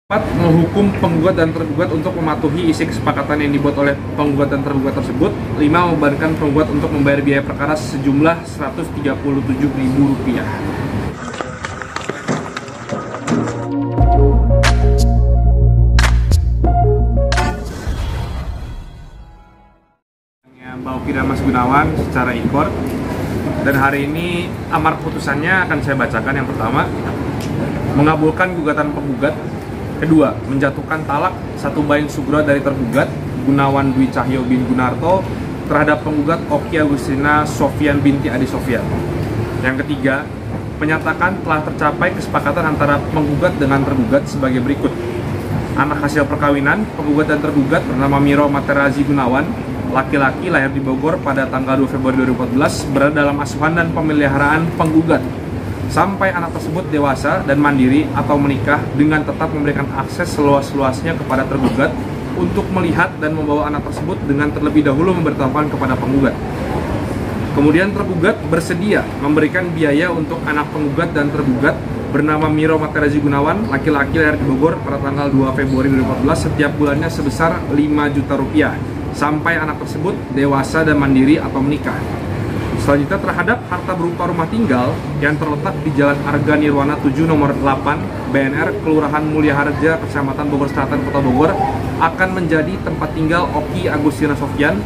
4. Menghukum penggugat dan tergugat untuk mematuhi isi kesepakatan yang dibuat oleh penggugat dan tergugat tersebut. 5. Membebankan penggugat untuk membayar biaya perkara sejumlah Rp137.000. Bauki dan Mas Gunawan secara e-court, dan hari ini amar putusannya akan saya bacakan. Yang pertama, mengabulkan gugatan penggugat. Kedua, menjatuhkan talak satu bain sugro dari tergugat Gunawan Dwi Cahyo bin Gunarto terhadap penggugat Oki Agustina Sofian binti Adi Sofian. Yang ketiga, menyatakan telah tercapai kesepakatan antara penggugat dengan tergugat sebagai berikut. Anak hasil perkawinan penggugat dan tergugat bernama Miro Materazi Gunawan, laki-laki, lahir di Bogor pada tanggal 2 Februari 2014, berada dalam asuhan dan pemeliharaan penggugat sampai anak tersebut dewasa dan mandiri atau menikah, dengan tetap memberikan akses seluas-luasnya kepada tergugat untuk melihat dan membawa anak tersebut dengan terlebih dahulu memberitahukan kepada penggugat. Kemudian tergugat bersedia memberikan biaya untuk anak penggugat dan tergugat bernama Miro Materazi Gunawan, laki-laki, lahir di Bogor pada tanggal 2 Februari 2014, setiap bulannya sebesar Rp5 juta sampai anak tersebut dewasa dan mandiri atau menikah. Selanjutnya, terhadap harta berupa rumah tinggal yang terletak di Jalan Arga Nirwana 7 nomor 8 BNR Kelurahan Mulia Harja, Kecamatan Bogor Selatan, Kota Bogor, akan menjadi tempat tinggal Oki Agustina Sofian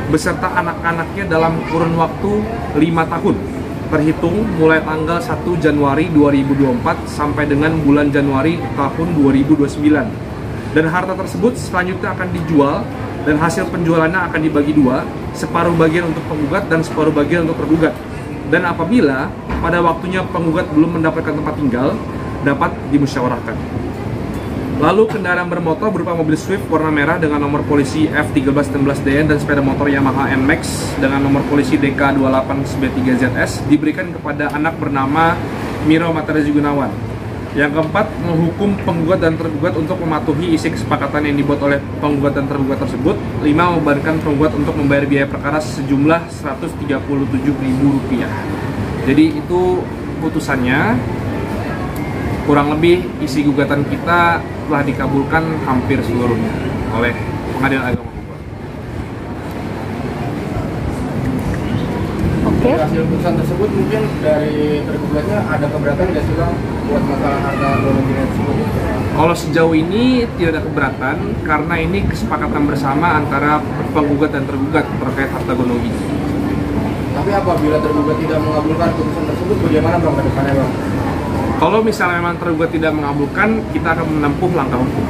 beserta anak-anaknya dalam kurun waktu 5 tahun terhitung mulai tanggal 1 Januari 2024 sampai dengan bulan Januari tahun 2029. Dan harta tersebut selanjutnya akan dijual dan hasil penjualannya akan dibagi dua, separuh bagian untuk penggugat dan separuh bagian untuk tergugat. Dan apabila pada waktunya penggugat belum mendapatkan tempat tinggal, dapat dimusyawarahkan. Lalu kendaraan bermotor berupa mobil Swift warna merah dengan nomor polisi F1316DN dan sepeda motor Yamaha NMAX dengan nomor polisi DK2893ZS diberikan kepada anak bernama Miro Materazi Gunawan. Yang keempat, menghukum penggugat dan tergugat untuk mematuhi isi kesepakatan yang dibuat oleh penggugat dan tergugat tersebut. 5. Membebankan penggugat untuk membayar biaya perkara sejumlah Rp137.000. Jadi itu putusannya. Kurang lebih isi gugatan kita telah dikabulkan hampir seluruhnya oleh Pengadilan Agama Bogor. Oke. Hasil putusan tersebut mungkin dari tergugatnya ada keberatan nggak sih Bang buat masalah harta gonogini tersebut? Kalau sejauh ini tidak ada keberatan karena ini kesepakatan bersama antara penggugat dan tergugat terkait harta gonogini. Tapi apabila tergugat tidak mengabulkan putusan tersebut, bagaimana Bang ke depannya Bang? Kalau misalnya memang tergugat tidak mengabulkan, kita akan menempuh langkah hukum.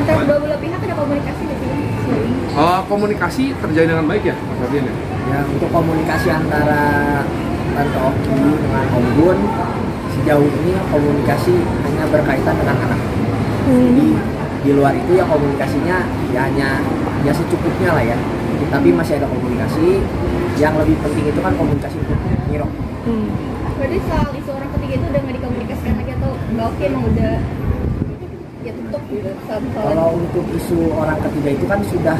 Antara kedua belah pihak ada komunikasi nggak sih? Komunikasi terjadi dengan baik ya, Mas Ardian ya? Ya, untuk komunikasi antara Tante Oki dengan Om Gun, sejauh ini komunikasi hanya berkaitan dengan anak. Jadi di luar itu ya komunikasinya ya hanya secukupnya lah ya. Tapi masih ada komunikasi. Yang lebih penting itu kan komunikasi untuk Miro. Berarti soal isu orang ketiga itu udah nggak dikomunikasikan lagi atau nggak oke, emang udah ya tutup gitu? Kalau untuk isu orang ketiga itu kan sudah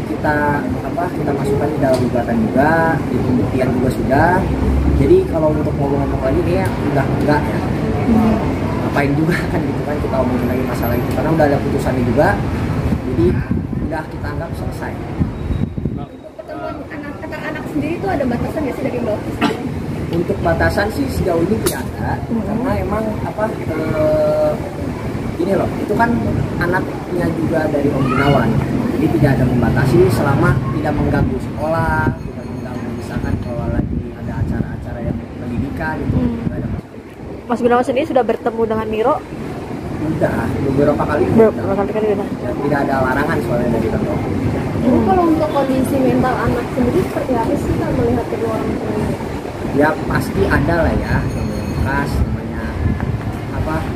kita masukkan di dalam gugatan juga, di pembuktian juga sudah. Jadi kalau untuk ngomong-ngomong lagi kayaknya udah enggak ya. Ngapain juga kan gitu kan kita omongin lagi masalah itu karena udah ada putusannya juga. Jadi udah kita anggap selesai. Pertemuan antar anak sendiri itu ada batasan nggak sih dari Mbak Oki? Untuk batasan sih sejauh ini tidak ada, karena emang ini loh, itu kan anaknya juga dari Om Gunawan, jadi tidak ada membatasi selama tidak mengganggu sekolah, tidak mengganggu misalkan kalau lagi ada acara-acara yang pendidikan itu tidak ada masalah. Mas Gunawan sendiri sudah bertemu dengan Miro? Udah beberapa kali. Ya, tidak ada larangan soalnya dari Tante Oki. Jadi kalau untuk kondisi mental anak sendiri seperti apa sih kan melihat kedua orang tua? Ya pasti ada lah ya yang bekas namanya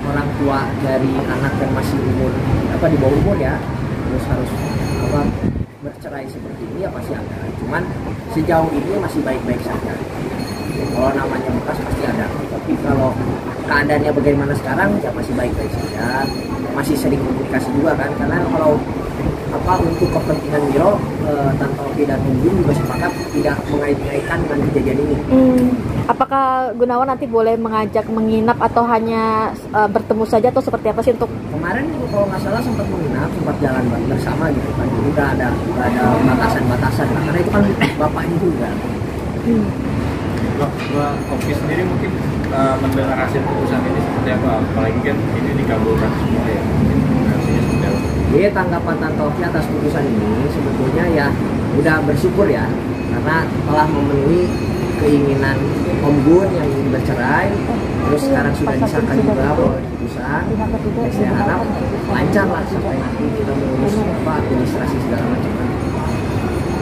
orang tua dari anak yang masih umur di bawah umur ya, terus harus bercerai seperti ini ya pasti ada. Cuman sejauh ini masih baik-baik saja. Kalau namanya bekas pasti ada. Tapi kalau keadaannya bagaimana sekarang ya masih baik-baik saja. Masih sering komunikasi juga kan, karena kalau untuk kepentingan Miro, Tante Oki dan Om Gun juga sepakat tidak mengait-ngaitkan dengan kejadian ini. Apakah Gunawan nanti boleh mengajak menginap atau hanya bertemu saja atau seperti apa sih untuk Kemarin kalau nggak salah sempat menginap, sempat jalan bersama gitu kan. Jadi nggak ada batasan-batasan. Nah, karena itu kan bapaknya juga. Oke sendiri mungkin mendengar hasil putusan ini seperti apa? Apalagi kan ini dikabulkan semua ya. Hasilnya seperti apa? Jadi tanggapan Tante Oki atas putusan ini sebetulnya ya udah bersyukur ya, karena telah memenuhi keinginan Om Gun yang ingin bercerai. Terus sekarang sudah disahkan juga oleh putusan. Saya harap lancar lah sampai nanti kita mengurus administrasi segala macam.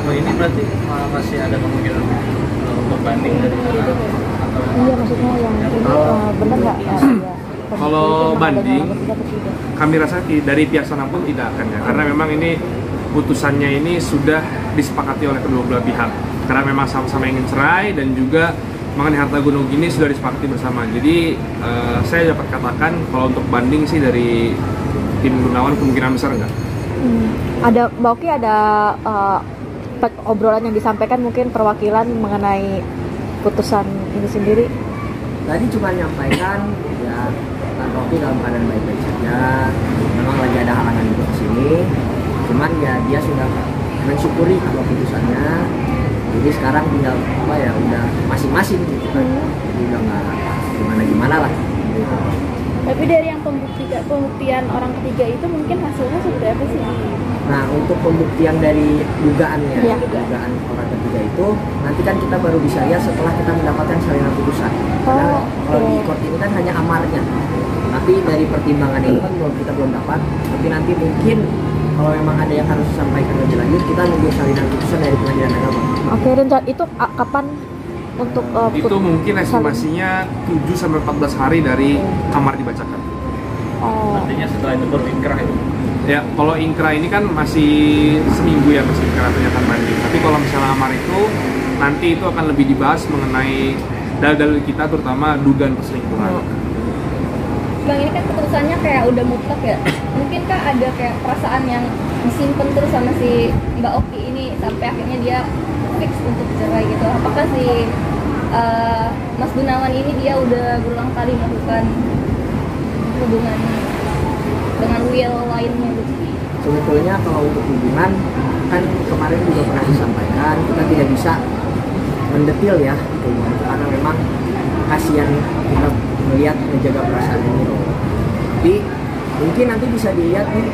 Nah ini berarti masih ada kemungkinan untuk banding dari sana atau iya maksudnya yang ini benar nggak Kalau banding, kami rasa dari pihak sana pun tidak akan ya, karena memang ini putusannya ini sudah disepakati oleh kedua belah pihak. Karena memang sama-sama ingin cerai dan juga mengenai harta gunung ini sudah disepakati bersama. Jadi saya dapat katakan kalau untuk banding sih dari tim Gunawan kemungkinan besar enggak. Ada Mbak Oki ada obrolan yang disampaikan mungkin perwakilan mengenai putusan ini sendiri? Tadi cuma nyampaikan ya Tante Oki dalam keadaan baik-baik saja. Memang lagi ada halangan untuk kesini. Cuman ya dia sudah mensyukuri kalau putusannya. Jadi sekarang tinggal apa ya udah masing-masing gitu kan. Jadi udah nggak gimana-gimana lah. Gitu. Tapi dari yang pembuktian orang ketiga itu mungkin hasilnya seperti apa sih? Nah untuk pembuktian dari dugaannya, Ya. dugaan orang ketiga itu nanti kan kita baru bisa lihat setelah kita mendapatkan salinan putusan. Karena kalau di court ini kan hanya amarnya. Tapi dari pertimbangan itu kan kita belum dapat. Tapi nanti mungkin kalau memang ada yang harus disampaikan lebih lanjut, kita nunggu salinan putusan dari pengadilan agama. Oke, rencana itu kapan untuk Itu mungkin estimasinya 7-14 hari dari amar dibacakan. Oh. artinya setelah itu baru inkrah itu. Ya, kalau ingkrah ini kan masih seminggu ya masih ingkrah pernyataan banding. Tapi kalau misalnya amar itu nanti itu akan lebih dibahas mengenai dalil-dalil kita terutama dugaan perselingkuhan. Bang, ini kan keputusannya kayak udah mutlak ya. Mungkinkah ada kayak perasaan yang disimpan terus sama si Mbak Oki ini sampai akhirnya dia fix untuk cerai gitu? Apakah si Mas Gunawan ini dia udah berulang kali melakukan hubungan dengan Will lainnya gitu? Sebetulnya kalau untuk hubungan kan kemarin juga pernah disampaikan kita tidak bisa mendetil ya hubungan itu karena memang kasihan kita melihat menjaga perasaan ini loh. Tapi mungkin nanti bisa dilihat nih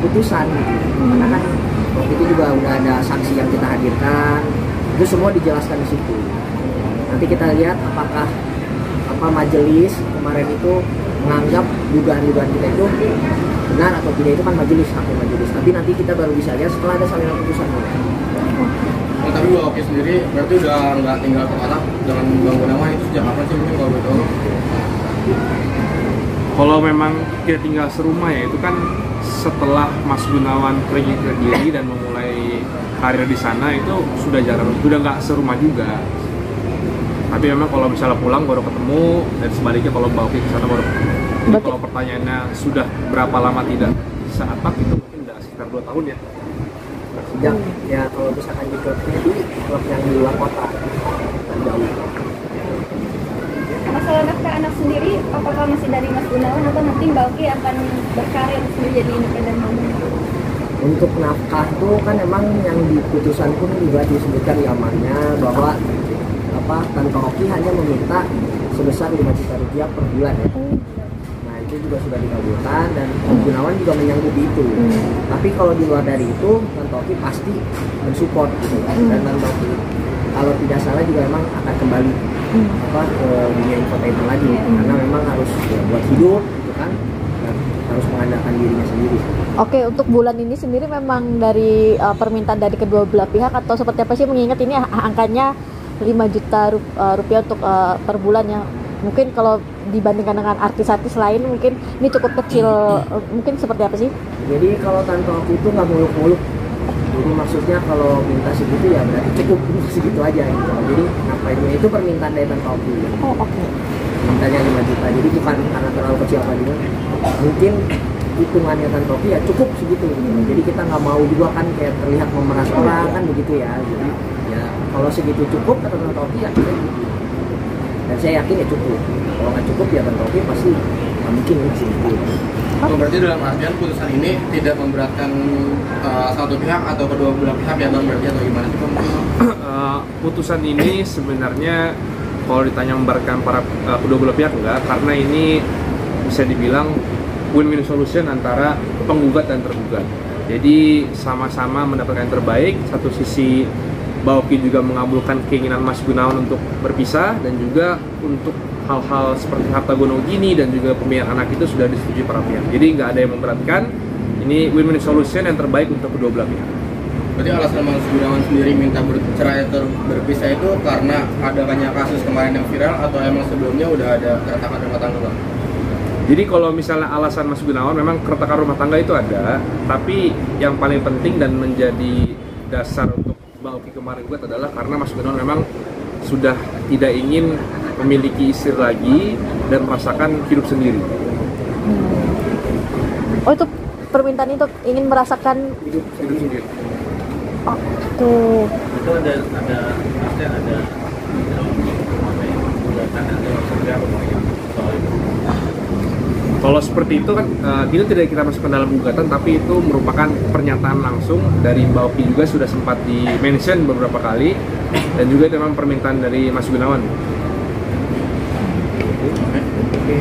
putusan gitu. Karena kan waktu itu juga udah ada saksi yang kita hadirkan, itu semua dijelaskan di situ. Nanti kita lihat apakah majelis kemarin itu menganggap dugaan-dugaan kita itu benar atau tidak, itu kan majelis, hakim majelis. Tapi nanti kita baru bisa lihat setelah ada salinan putusan. Nah, tapi Mbak Oki sendiri berarti udah nggak tinggal kontrak dengan Bang Gunawan itu sejak kapan sih mungkin kalau betul? Kalau memang kita tinggal serumah ya itu kan setelah Mas Gunawan pergi ke Kediri dan memulai karir di sana itu sudah jarang, sudah nggak serumah juga. Tapi memang kalau misalnya pulang baru ketemu dan sebaliknya kalau Mbak Oki ke sana baru ketemu. Jadi kalau pertanyaannya sudah berapa lama tidak seatak itu mungkin udah sekitar 2 tahun ya. Sejak ya kalau misalkan di klub yang di luar kota jauh. Masalah nafkah anak sendiri, apakah masih dari Mas Gunawan atau nanti Mbak Oki akan berkarir sendiri jadi independen mama? Untuk nafkah tuh kan emang yang di putusan pun juga disebutkan di amarnya bahwa Tante Oki hanya meminta sebesar 5 juta rupiah per bulan ya. Nah itu juga sudah dikabulkan dan Om Gunawan juga menyanggupi itu. Tapi kalau di luar dari itu Tante Oki pasti mensupport gitu kan. Dan Tante Oki kalau tidak salah juga memang akan kembali ke dunia infotainment lagi karena memang harus ya, buat hidup gitu kan, dan harus mengandalkan dirinya sendiri. Oke, untuk bulan ini sendiri memang dari permintaan dari kedua belah pihak atau seperti apa sih, mengingat ini angkanya 5 juta rupiah untuk per bulannya. Mungkin kalau dibandingkan dengan artis-artis lain mungkin ini cukup kecil. Mungkin seperti apa sih? Jadi kalau Tante Oki itu nggak muluk-muluk. Jadi maksudnya kalau minta segitu ya berarti cukup segitu aja gitu. Jadi ngapain itu permintaan dari Tante Oki. Oh oke. Mintanya 5 juta. Jadi bukan karena terlalu kecil apa juga. Mungkin hitungannya Tante Oki ya cukup segitu gitu. Jadi kita nggak mau juga kan kayak terlihat memeras orang kan begitu ya. Jadi ya kalau segitu cukup kata Tante Oki ya kita gitu. dan saya yakin ya cukup. Kalau nggak cukup ya Bang Rocky pasti nggak mungkin masih gitu. Oh, berarti dalam artian putusan ini tidak memberatkan satu pihak atau kedua belah pihak ya Bang, berarti atau gimana sih Bang? Putusan ini sebenarnya kalau ditanya memberatkan para kedua belah pihak enggak, karena ini bisa dibilang win-win solution antara penggugat dan tergugat. Jadi sama-sama mendapatkan yang terbaik. Satu sisi Mbak Oki juga mengabulkan keinginan Mas Gunawan untuk berpisah, dan juga untuk hal-hal seperti harta gono gini dan juga pembiayaan anak itu sudah disetujui para pihak. Jadi nggak ada yang memberatkan. Ini win-win solution yang terbaik untuk kedua belah pihak. Berarti alasan Mas Gunawan sendiri minta bercerai atau berpisah itu karena adanya kasus kemarin yang viral, atau emang sebelumnya udah ada keretakan rumah tangga Bang? Jadi kalau misalnya alasan Mas Gunawan, memang keretakan rumah tangga itu ada, tapi yang paling penting dan menjadi dasar untuk Mbak Oki kemarin buat adalah karena Mas Gunawan memang sudah tidak ingin memiliki istri lagi dan merasakan hidup sendiri. Oh, itu permintaan itu ingin merasakan Hidup sendiri. Oke. Itu ada pasti ada gugatan atau segala soal itu. Kalau seperti itu kan itu tidak kita masukkan dalam gugatan, tapi itu merupakan pernyataan langsung dari Mbak Oki, juga sudah sempat di-mention beberapa kali, dan juga itu memang permintaan dari Mas Gunawan. Oke.